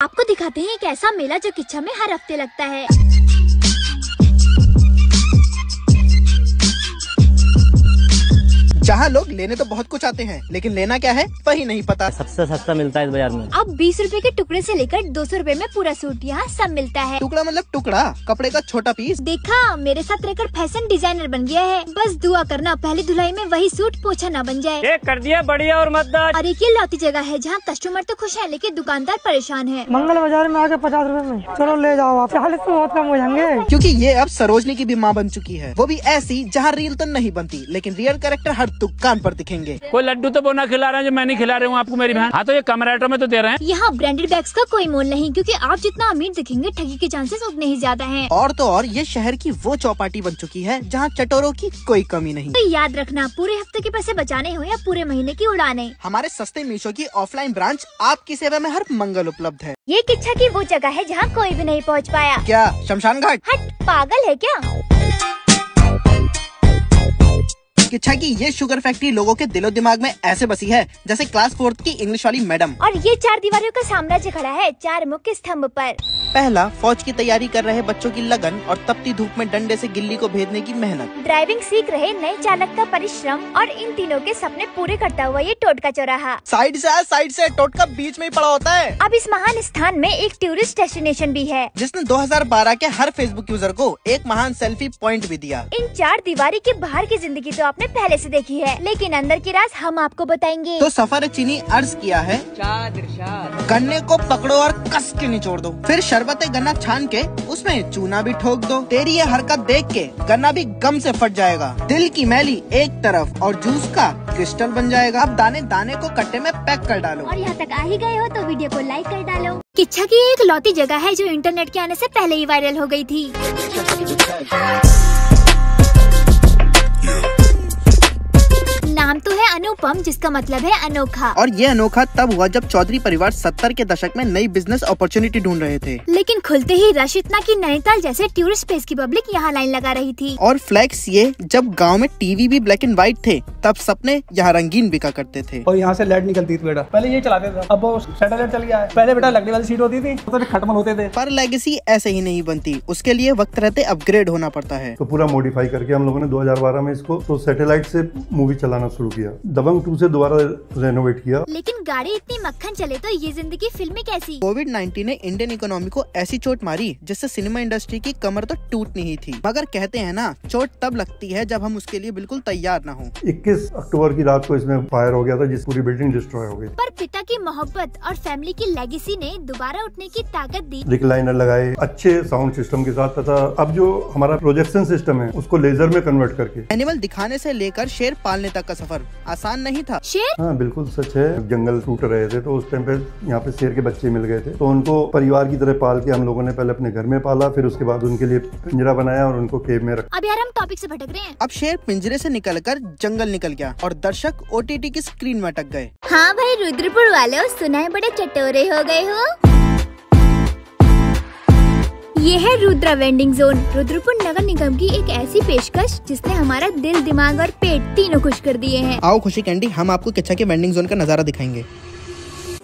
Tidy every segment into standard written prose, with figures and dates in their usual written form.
आपको दिखाते हैं एक ऐसा मेला जो किच्छा में हर हफ्ते लगता है। जहाँ लोग लेने तो बहुत कुछ आते हैं, लेकिन लेना क्या है वही नहीं पता। सबसे सस्ता मिलता है इस बाजार में। अब 20 रुपए के टुकड़े से लेकर 200 रुपए में पूरा सूट यहाँ सब मिलता है। टुकड़ा मतलब टुकड़ा, कपड़े का छोटा पीस। देखा, मेरे साथ रहकर फैशन डिजाइनर बन गया है। बस दुआ करना पहली धुलाई में वही सूट पोछा न बन जाए। एक कर दिया बढ़िया और मदद। और एक ये लौती जगह है जहाँ कस्टमर तो खुश है लेकिन दुकानदार परेशान है। मंगल बाजार में आके 50 रुपए में, चलो ले जाओ आप, 40 तो बहुत कम हो जाएंगे। क्योंकि ये अब सरोजनी की भी माँ बन चुकी है, वो भी ऐसी जहाँ रील तो नहीं बनती लेकिन रियल कैरेक्टर हर दुकान पर दिखेंगे। कोई लड्डू तो बोना खिला रहा है जो मैं नहीं खिला रहा हूँ आपको मेरी बहन। हाँ तो ये कम रेटों में तो दे रहे हैं। यहाँ ब्रांडेड बैग्स का कोई मोल नहीं, क्योंकि आप जितना अमीर दिखेंगे ठगी के चांसेस उतने ही ज्यादा हैं। और तो और ये शहर की वो चौपाटी बन चुकी है जहाँ चटोरों की कोई कमी नहीं। तो याद रखना, पूरे हफ्ते के पैसे बचाने हो या पूरे महीने की उड़ाने, हमारे सस्ते मीशो की ऑफलाइन ब्रांच आपकी सेवा में हर मंगल उपलब्ध है। ये किच्छा की वो जगह है जहाँ कोई भी नहीं पहुँच पाया। क्या शमशान घाट? हट, पागल है क्या? किच्छा की ये शुगर फैक्ट्री लोगों के दिलो दिमाग में ऐसे बसी है जैसे क्लास 4th की इंग्लिश वाली मैडम। और ये 4 दीवारों का साम्राज्य खड़ा है 4 मुख्य स्तंभ पर। पहला, फौज की तैयारी कर रहे बच्चों की लगन और तपती धूप में डंडे से गिल्ली को भेदने की मेहनत। ड्राइविंग सीख रहे नए चालक का परिश्रम और इन तीनों के सपने पूरे करता हुआ ये टोटका चौराहा। साइड से टोटका बीच में ही पड़ा होता है। अब इस महान स्थान में एक टूरिस्ट डेस्टिनेशन भी है जिसने 2012 के हर फेसबुक यूजर को एक महान सेल्फी पॉइंट भी दिया। इन 4 दीवारी के बाहर की जिंदगी तो आपने पहले से देखी है, लेकिन अंदर की राज हम आपको बताएंगे। तो सफर चीनी अर्ज किया है, गन्ने को पकड़ो और कस के निचोड़ दो, फिर शरबत गन्ना छान के उसमें चूना भी ठोक दो। तेरी ये हरकत देख के गन्ना भी गम से फट जाएगा। दिल की मैली एक तरफ और जूस का क्रिस्टल बन जाएगा। अब दाने दाने को कट्टे में पैक कर डालो। और यहाँ तक आ ही गए हो तो वीडियो को लाइक कर डालो। किच्छा की एक लौती जगह है जो इंटरनेट के आने से पहले ही वायरल हो गई थी। नाम तो है अनुपम, जिसका मतलब है अनोखा। और ये अनोखा तब हुआ जब चौधरी परिवार 70 के दशक में नई बिजनेस अपॉर्चुनिटी ढूंढ रहे थे। लेकिन खुलते ही रश इतना कि नैनीताल जैसे टूरिस्ट प्लेस की पब्लिक यहाँ लाइन लगा रही थी। और फ्लैक्स ये, जब गांव में टीवी भी ब्लैक एंड व्हाइट थे तब सपने यहाँ रंगीन बिका करते थे। और यहाँ से लाइट निकलती थी बेटा, पहले ये चलाते थे, अब वो सैटेलाइट चल गया है। पहले बेटा लकड़ी वाली सीट होती थी तो खटमल होते थे। पर लेगेसी ऐसे ही नहीं बनती, उसके लिए वक्त रहते अपग्रेड होना पड़ता है। तो पूरा मॉडिफाई करके हम लोगों ने 2012 में इसको तो सैटेलाइट से मूवी चलाना शुरू किया। दबंग 2 से दोबारा रेनोवेट किया। लेकिन गाड़ी इतनी मक्खन चले तो ये जिंदगी फिल्मी कैसी? कोविड-19 ने इंडियन इकोनॉमी को ऐसी चोट मारी जिससे सिनेमा इंडस्ट्री की कमर तो टूटनी ही थी। मगर कहते हैं ना, चोट तब लगती है जब हम उसके लिए बिल्कुल तैयार ना हो। 21 अक्टूबर की रात को इसमें फायर हो गया था, जिस पूरी बिल्डिंग डिस्ट्रॉय हो गई। पर पिता की मोहब्बत और फैमिली की लेगेसी ने दोबारा उठने की ताकत दी। रिक्लाइनर लगाए अच्छे साउंड सिस्टम के साथ, तथा अब जो हमारा प्रोजेक्शन सिस्टम है उसको लेजर में कन्वर्ट करके। एनिमल दिखाने से लेकर शेर पालने तक का सफर आसान नहीं था। शेर? हाँ बिल्कुल सच है। जंगल टूट रहे थे तो उस टाइम पे यहाँ पे शेर के बच्चे मिल गए थे, तो उनको परिवार की तरह पाल के हम लोगों ने पहले अपने घर में पाला, फिर उसके बाद उनके लिए पिंजरा बनाया और उनको केव में रखा। अब यार हम टॉपिक से भटक रहे हैं। अब शेर पिंजरे से निकलकर जंगल निकल गया और दर्शक OTT की स्क्रीन में अटक गए। हाँ भाई रुद्रपुर वालों, सुना है बड़े चटोरे हो गए हो। ये है रुद्रा वेंडिंग जोन, रुद्रपुर नगर निगम की एक ऐसी पेशकश जिसने हमारा दिल, दिमाग और पेट तीनों खुश कर दिए हैं। आओ खुशी कैंडी, हम आपको किच्छा के वेंडिंग जोन का नजारा दिखाएंगे।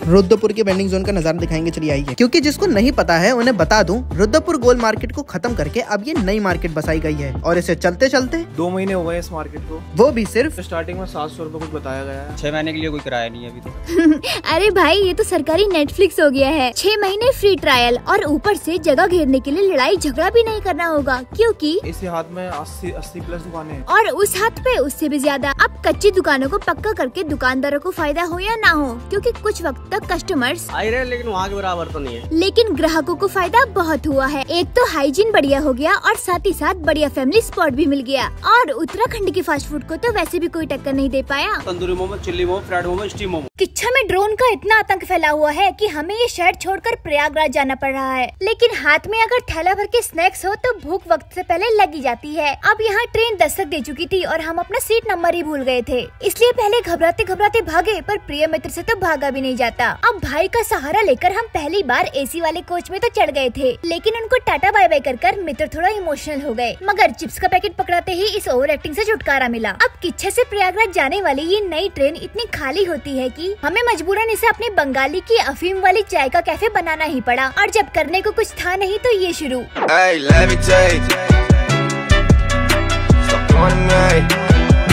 रुद्रपुर के वेंडिंग जोन का नजारा दिखाएंगे, चलिए आइए। क्योंकि जिसको नहीं पता है उन्हें बता दूं, रुद्रपुर गोल मार्केट को खत्म करके अब ये नई मार्केट बसाई गई है और इसे चलते चलते 2 महीने हो गए इस मार्केट को। वो भी सिर्फ स्टार्टिंग में 700 रुपए कुछ बताया गया है। 6 महीने के लिए कोई किराया नहीं है अभी तो। अरे भाई, ये तो सरकारी नेटफ्लिक्स हो गया है। 6 महीने फ्री ट्रायल और ऊपर से जगह घेरने के लिए लड़ाई झगड़ा भी नहीं करना होगा, क्योंकि इस हाथ में 80 प्लस दुकानें और उस हाथ पे उससे भी ज्यादा। अब कच्ची दुकानों को पक्का करके दुकानदारों को फायदा हो या ना हो, क्योंकि कुछ वक्त तक कस्टमर्स आई रहे, लेकिन वहाँ के बराबर तो नहीं है। लेकिन ग्राहकों को फायदा बहुत हुआ है। एक तो हाइजीन बढ़िया हो गया और साथ ही साथ बढ़िया फैमिली स्पॉट भी मिल गया। और उत्तराखंड के फास्ट फूड को तो वैसे भी कोई टक्कर नहीं दे पाया। Tandoori momo, chilli momo, fried momo, steam momo. Kichha में ड्रोन का इतना आतंक फैला हुआ है कि हमें ये शहर छोड़कर प्रयागराज जाना पड़ रहा है। लेकिन हाथ में अगर थैला भर के स्नैक्स हो तो भूख वक्त से पहले लगी जाती है। अब यहाँ ट्रेन दस्तक दे चुकी थी और हम अपना सीट नंबर ही भूल गए थे, इसलिए पहले घबराते घबराते भागे, पर प्रिय मित्र से तो भागा भी नहीं जाता। पता। अब भाई का सहारा लेकर हम पहली बार एसी वाले कोच में तो चढ़ गए थे, लेकिन उनको टाटा बाय बाय कर मित्र थोड़ा इमोशनल हो गए। मगर चिप्स का पैकेट पकड़ाते ही इस ओवर एक्टिंग से छुटकारा मिला। अब किच्छा से प्रयागराज जाने वाली ये नई ट्रेन इतनी खाली होती है कि हमें मजबूरन इसे अपने बंगाली की अफीम वाली चाय का कैफे बनाना ही पड़ा। और जब करने को कुछ था नहीं तो ये शुरू।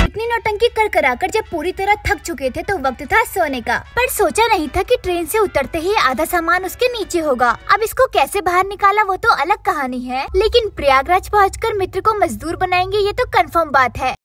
इतनी नौटंकी कर कराकर जब पूरी तरह थक चुके थे तो वक्त था सोने का। पर सोचा नहीं था कि ट्रेन से उतरते ही आधा सामान उसके नीचे होगा। अब इसको कैसे बाहर निकाला वो तो अलग कहानी है, लेकिन प्रयागराज पहुंचकर मित्र को मजदूर बनाएंगे ये तो कंफर्म बात है।